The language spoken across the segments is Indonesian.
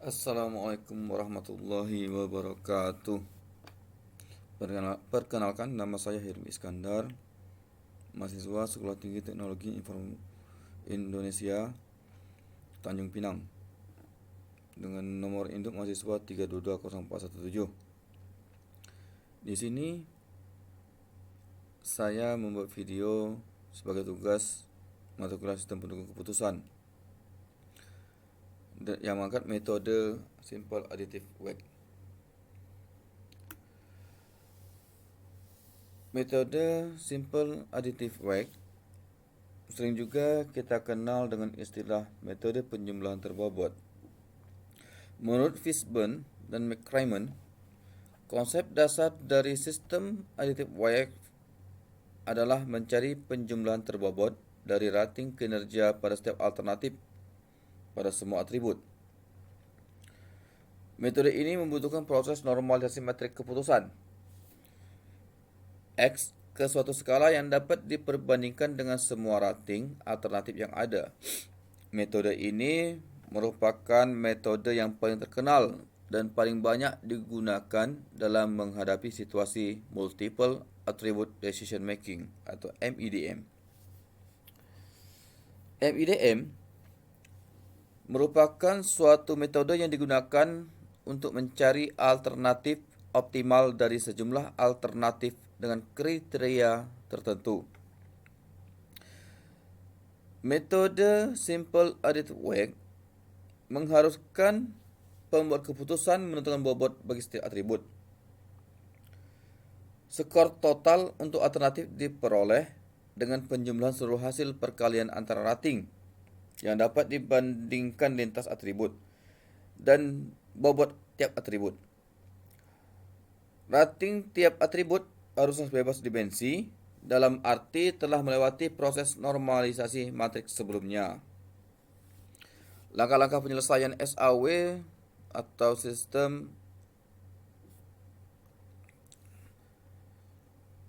Assalamualaikum warahmatullahi wabarakatuh. Perkenalkan, nama saya Hirmi Iskandar, mahasiswa Sekolah Tinggi Teknologi Indonesia, Tanjung Pinang, dengan nomor induk mahasiswa 3220417. Di sini saya membuat video sebagai tugas mata kuliah sistem pendukung keputusan yang mengangkat metode Simple Additive Weight. Metode Simple Additive Weight sering juga kita kenal dengan istilah metode penjumlahan terbobot. Menurut Fishburne dan McCrimmon, konsep dasar dari sistem additive weight adalah mencari penjumlahan terbobot dari rating kinerja pada setiap alternatif pada semua atribut. Metode ini membutuhkan proses normalisasi metrik keputusan X ke suatu skala yang dapat diperbandingkan dengan semua rating alternatif yang ada. Metode ini merupakan metode yang paling terkenal dan paling banyak digunakan dalam menghadapi situasi Multiple Attribute Decision Making atau MEDM. MEDM merupakan suatu metode yang digunakan untuk mencari alternatif optimal dari sejumlah alternatif dengan kriteria tertentu. Metode Simple Additive Weight mengharuskan pembuat keputusan menentukan bobot bagi setiap atribut. Skor total untuk alternatif diperoleh dengan penjumlahan seluruh hasil perkalian antara rating yang dapat dibandingkan lintas atribut dan bobot tiap atribut. Rating tiap atribut harus bebas dimensi, dalam arti telah melewati proses normalisasi matriks sebelumnya. Langkah-langkah penyelesaian SAW atau sistem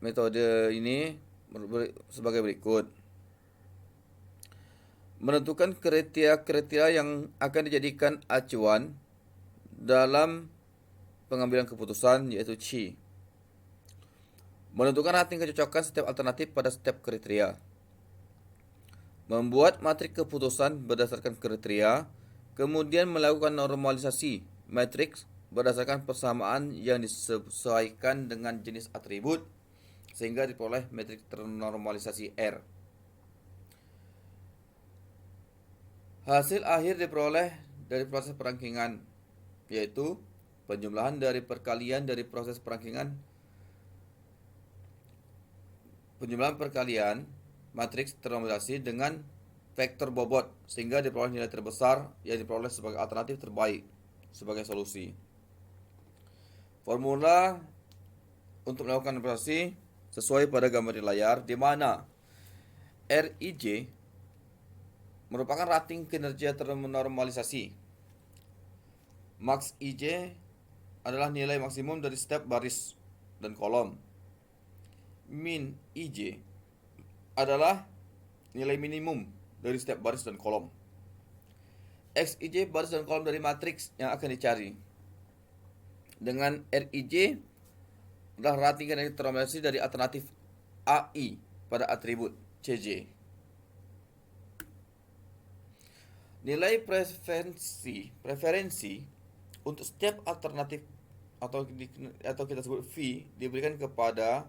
metode ini sebagai berikut. Menentukan kriteria-kriteria yang akan dijadikan acuan dalam pengambilan keputusan, yaitu C. Menentukan rating kecocokan setiap alternatif pada setiap kriteria. Membuat matriks keputusan berdasarkan kriteria, kemudian melakukan normalisasi matriks berdasarkan persamaan yang disesuaikan dengan jenis atribut sehingga diperoleh matriks ternormalisasi R. Hasil akhir diperoleh dari proses perangkingan, yaitu penjumlahan dari perkalian dari proses perangkingan matriks ternormalisasi dengan vektor bobot sehingga diperoleh nilai terbesar yang diperoleh sebagai alternatif terbaik sebagai solusi. Formula untuk melakukan normalisasi sesuai pada gambar di layar, di mana RIJ merupakan rating kinerja ternormalisasi. Max IJ adalah nilai maksimum dari setiap baris dan kolom. Min IJ adalah nilai minimum dari setiap baris dan kolom. XIJ baris dan kolom dari matriks yang akan dicari. Dengan RIJ adalah rating kinerja ternormalisasi dari alternatif AI pada atribut CJ. Nilai preferensi untuk setiap alternatif atau kita sebut V diberikan kepada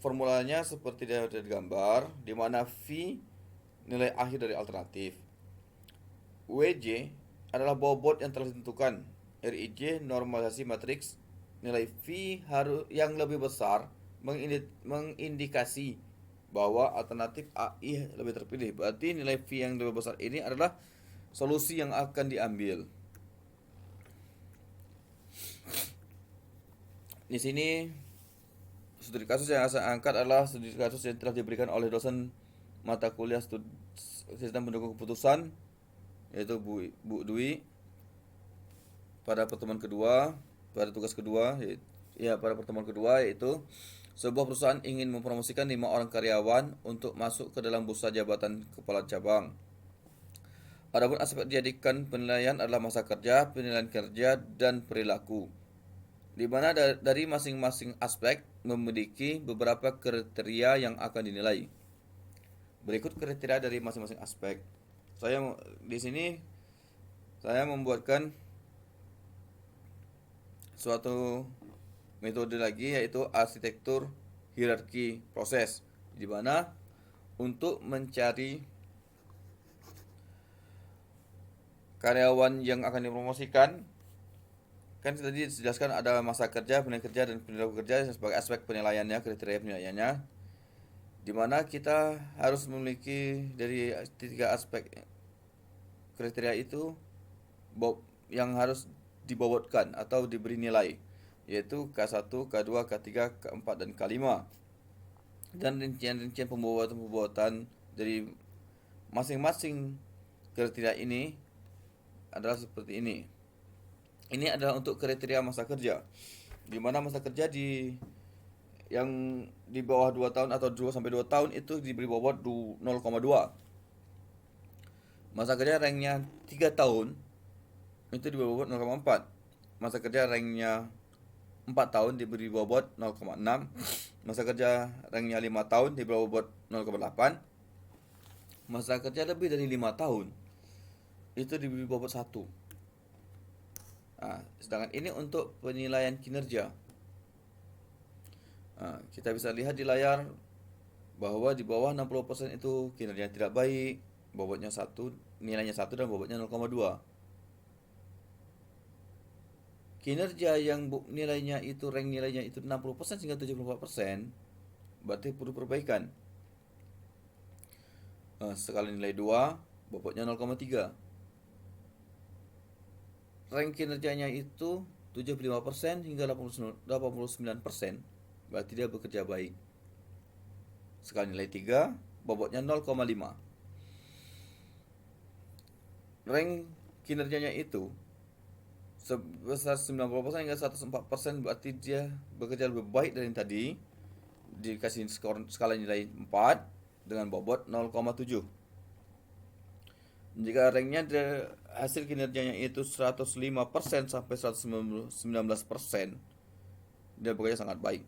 formulanya seperti dari gambar, di mana V nilai akhir dari alternatif. WJ adalah bobot yang telah ditentukan. RIJ normalisasi matriks. Nilai V yang lebih besar mengindikasi bahwa alternatif AI lebih terpilih. Berarti nilai V yang lebih besar ini adalah solusi yang akan diambil. Di sini studi kasus yang saya angkat adalah studi kasus yang telah diberikan oleh dosen mata kuliah sistem pendukung keputusan, yaitu Bu Dwi, pada pertemuan kedua, pada tugas kedua, pada pertemuan kedua, yaitu sebuah perusahaan ingin mempromosikan 5 orang karyawan untuk masuk ke dalam bursa jabatan kepala cabang. Adapun aspek dijadikan penilaian adalah masa kerja, penilaian kerja, dan perilaku, di mana dari masing-masing aspek memiliki beberapa kriteria yang akan dinilai. Berikut kriteria dari masing-masing aspek. Saya di sini saya membuatkan suatu metode lagi, yaitu arsitektur hierarki proses, di mana untuk mencari karyawan yang akan dipromosikan, kan tadi dijelaskan ada masa kerja, penilaian kerja, dan perilaku kerja sebagai aspek penilaiannya, kriteria penilaiannya, di mana kita harus memiliki dari tiga aspek kriteria itu yang harus dibobotkan atau diberi nilai, yaitu K1, K2, K3, K4, dan K5. Dan rincian-rincian pembobotan dari masing-masing kriteria ini adalah seperti ini. Ini adalah untuk kriteria masa kerja, di mana masa kerja yang di bawah 2 tahun atau 2 sampai 2 tahun itu diberi bobot 0,2. Masa kerja ranknya 3 tahun itu diberi bobot 0,4. Masa kerja ranknya 4 tahun diberi bobot 0,6. Masa kerja ranknya 5 tahun diberi bobot 0,8. Masa kerja lebih dari 5 tahun itu diberi bobot 1. Nah, sedangkan ini untuk penilaian kinerja. Nah, kita bisa lihat di layar bahwa di bawah 60% itu kinerja tidak baik, bobotnya 1, nilainya 1, dan bobotnya 0,2. Kinerja yang nilainya itu, rank nilainya itu 60% hingga 74%, berarti perlu perbaikan. Skala nilai 2, bobotnya 0,3. Rank kinerjanya itu 75% hingga 89%, berarti dia bekerja baik. Skala nilai 3, bobotnya 0,5. Rank kinerjanya itu sebesar 90% hingga 104%, berarti dia bekerja lebih baik dari yang tadi. Dikasih skor skala nilai 4 dengan bobot 0,7. Jika ranknya hasil kinerjanya itu 105% sampai 119%, dia bekerja sangat baik.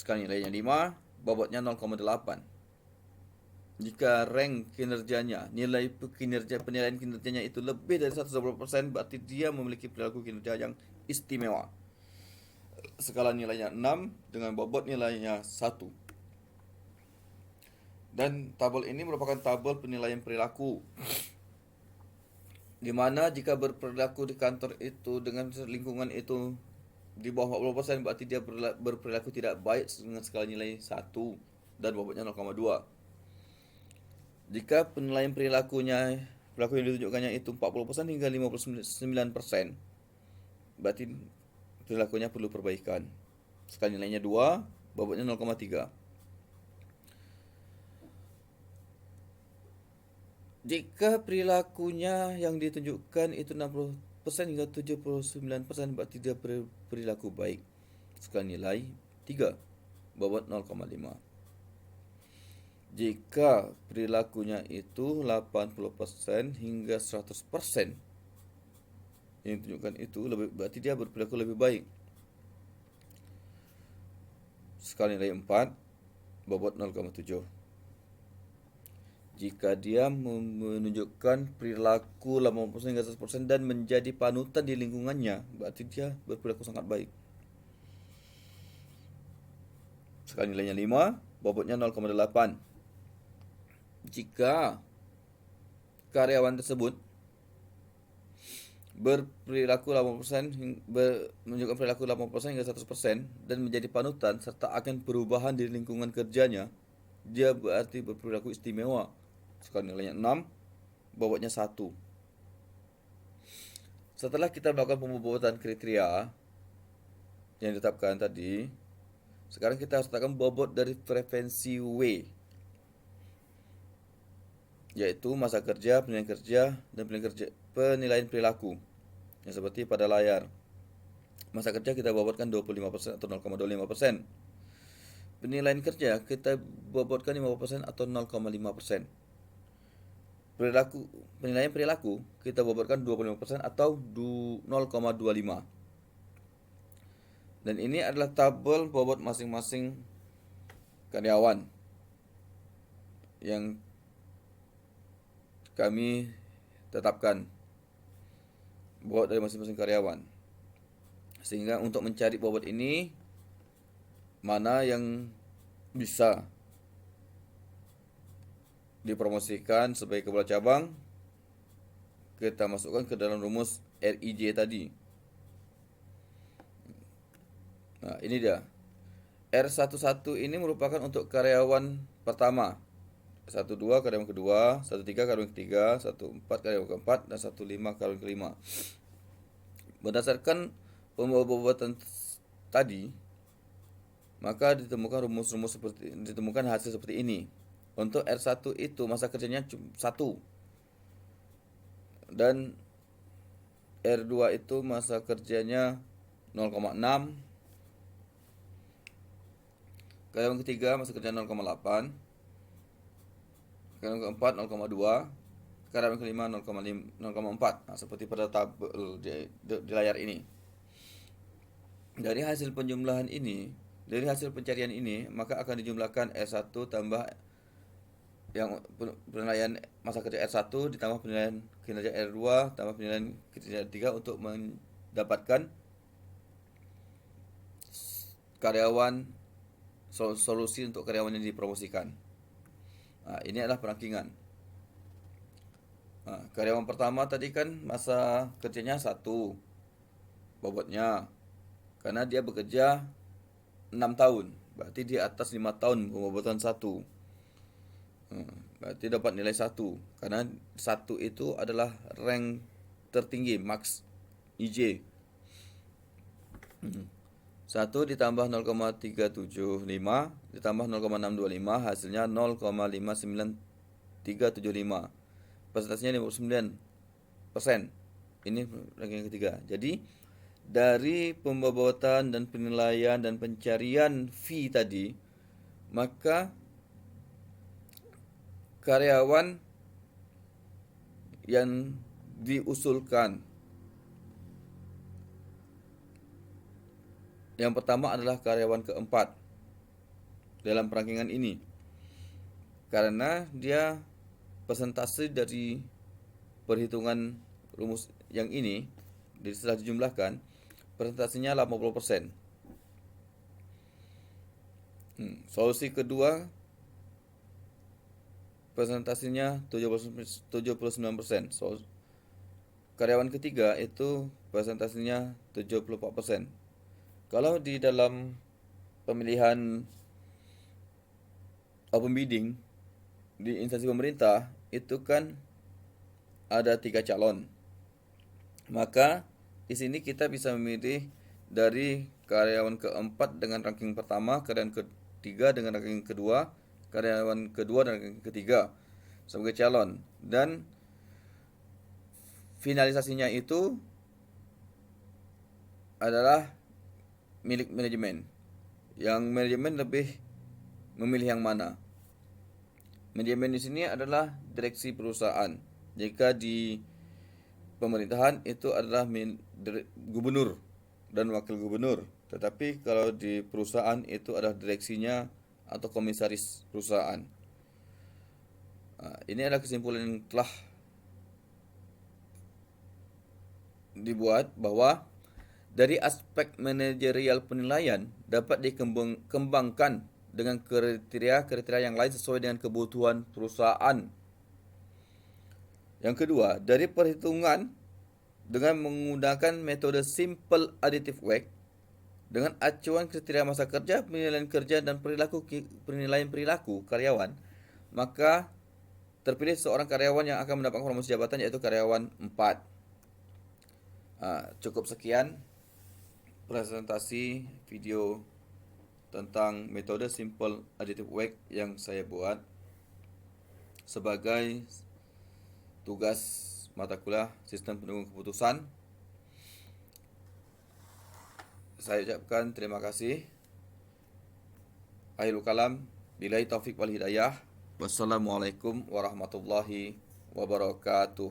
Skala nilainya 5, bobotnya 0,8. Jika rank kinerjanya, penilaian kinerjanya itu lebih dari 120%, berarti dia memiliki perilaku kinerja yang istimewa. Skala nilainya 6 dengan bobot nilainya 1. Dan tabel ini merupakan tabel penilaian perilaku, di mana jika berperilaku di kantor itu dengan lingkungan itu di bawah 40%, berarti dia berperilaku tidak baik dengan skala nilai 1 dan bobotnya 0,2. Jika penilaian perilaku yang ditunjukkannya itu 40% hingga 59%, berarti perilakunya perlu perbaikan. Skala nilainya 2, bobotnya 0,3. Jika perilakunya yang ditunjukkan itu 60% hingga 79%, berarti dia perilaku baik. Skala nilai 3, bobot 0,5. Jika perilakunya itu 80% hingga 100%, yang ditunjukkan itu berarti dia berperilaku lebih baik. Skala nilai 4, bobot 0,7. Jika dia menunjukkan perilaku 80% hingga 100% dan menjadi panutan di lingkungannya, berarti dia berperilaku sangat baik. Skala nilainya 5, bobotnya 0,8. Jika karyawan tersebut menunjukkan perilaku 80% hingga 100% dan menjadi panutan serta akan perubahan di lingkungan kerjanya, dia berarti berperilaku istimewa. Skala nilainya 6, bobotnya 1. Setelah kita melakukan pembobotan kriteria yang ditetapkan tadi, sekarang kita harus tetapkan bobot dari preferensi W, yaitu masa kerja, penilaian kerja, dan penilaian perilaku, yang seperti pada layar. Masa kerja kita bobotkan 25% atau 0,25%. Penilaian kerja kita bobotkan 50% atau 0,5%. penilaian perilaku kita bobotkan 25% atau 0,25. Dan ini adalah tabel bobot masing-masing karyawan yang kami tetapkan, bobot dari masing-masing karyawan. Sehingga untuk mencari bobot ini, mana yang bisa dipromosikan sebagai kepala cabang, kita masukkan ke dalam rumus RIJ tadi. Nah, ini dia. R11 ini merupakan untuk karyawan pertama, 12 karyawan kedua, 13 karyawan ketiga, 14 karyawan keempat, dan 15 karyawan kelima. Berdasarkan pembobotan tadi, maka ditemukan hasil seperti ini. Untuk R1 itu masa kerjanya 1, dan R2 itu masa kerjanya 0,6, karyawan ketiga masa kerja 0,8, karyawan keempat 0,2, karyawan kelima 0,4. Nah, seperti pada tabel di layar ini. Dari hasil pencarian ini, maka akan dijumlahkan R1 tambah yang penilaian masa kerja R1 ditambah penilaian kinerja R2 tambah penilaian kinerja R3 untuk mendapatkan karyawan solusi untuk karyawan yang dipromosikan. Nah, ini adalah perankingan. Nah, karyawan pertama tadi kan masa kerjanya 1 bobotnya, karena dia bekerja 6 tahun, berarti di atas 5 tahun pembobotan 1. Berarti dapat nilai 1, karena 1 itu adalah rank tertinggi, max IJ. 1 ditambah 0,375 ditambah 0,625 hasilnya 0,59375. Persentasenya 59%. Ini ranking ketiga. Jadi dari pembobotan dan penilaian dan pencarian fee tadi, maka karyawan yang diusulkan yang pertama adalah karyawan keempat dalam perankingan ini, karena dia persentase dari perhitungan rumus yang ini setelah dijumlahkan persentasenya 80%. Solusi kedua presentasinya 79%. Karyawan ketiga itu presentasinya 74%. Kalau di dalam pemilihan open bidding di instansi pemerintah itu kan ada 3 calon. Maka di sini kita bisa memilih dari karyawan keempat dengan ranking pertama, karyawan ketiga dengan ranking kedua, karyawan kedua dan ranking ketiga sebagai calon, dan finalisasinya itu adalah milik manajemen. Yang manajemen lebih memilih yang mana. Manajemen di sini adalah direksi perusahaan. Jika di pemerintahan itu adalah gubernur dan wakil gubernur. Tetapi kalau di perusahaan itu adalah direksinya atau komisaris perusahaan. Nah, ini adalah kesimpulan yang telah dibuat bahwa dari aspek manajerial penilaian dapat dikembangkan dengan kriteria-kriteria yang lain sesuai dengan kebutuhan perusahaan. Yang kedua, dari perhitungan dengan menggunakan metode simple additive weight dengan acuan kriteria masa kerja, penilaian kerja, dan penilaian perilaku karyawan, maka terpilih seorang karyawan yang akan mendapatkan promosi jabatan yaitu karyawan 4. Cukup sekian presentasi video tentang metode simple additive weight yang saya buat sebagai tugas mata kuliah sistem pendukung keputusan. Saya ucapkan terima kasih. Akhirul kalam, billahi taufik wal hidayah. Wassalamualaikum warahmatullahi wabarakatuh.